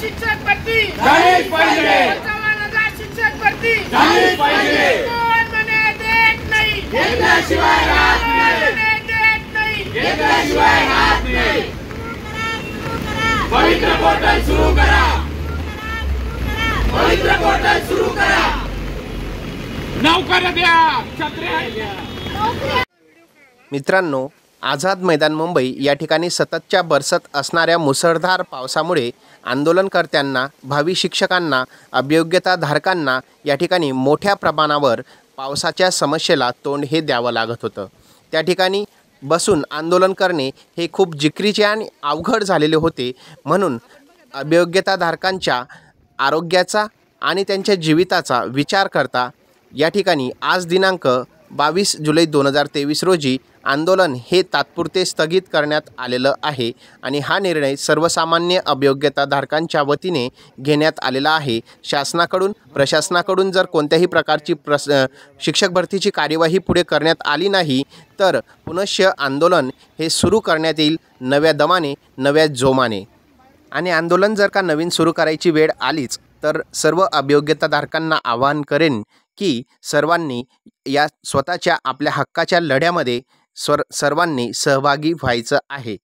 शिक्षक भरती झालीच पाहिजे. 55,000 शिक्षक भरती झालीच पाहिजे. कोण म्हणे देत नाही, घेतल्याशिवाय राहत नाही. म्हणे देत नाही, घेतल्याशिवाय राहत नाही. पवित्र पोर्टल सुरू करा. पवित्र पोर्टल सुरू करा. नोकऱ्या द्या, छत्र्या द्या. मित्रांनो, आझाद मैदान मुंबई या ठिकाणी सततच्या बरसत असणाऱ्या मुसळधार पावसामुळे आंदोलनकर्त्यांना, भावी शिक्षकांना, अभियोग्यताधारकांना या ठिकाणी मोठ्या प्रमाणावर पावसाच्या समस्येला तोंड हे द्यावं लागत होतं। त्या ठिकाणी बसून आंदोलन करणे हे खूप जिकरीचे आणि अवघड झालेले होते। म्हणून अभियोग्यताधारकांच्या आरोग्याचा आणि त्यांच्या जीविताचा विचार करता या ठिकाणी आज दिनांक 22 जुलै 2023 रोजी आंदोलन हे तात्पुरते स्थगित करण्यात आलेलं आहे आणि हा निर्णय सर्वसामान्य अभियोग्यताधारकांच्या वतीने घेण्यात आलेला आहे। शासनाकडून, प्रशासनाकडून जर कोणत्याही प्रकारची शिक्षक भरतीची कार्यवाही पुढे करण्यात आली नाही तर पुनश्च आंदोलन हे सुरू करण्यात येईल नव्या दमाने, नव्या जोमाने। आणि आंदोलन जर का नवीन सुरू करायची वेळ आलीच तर सर्व अभियोग्यताधारकांना आवाहन करेन की सर्वांनी या स्वतःच्या आपल्या हक्काच्या लढ्यामध्ये सर्वांनी सहभागी व्हायचं आहे।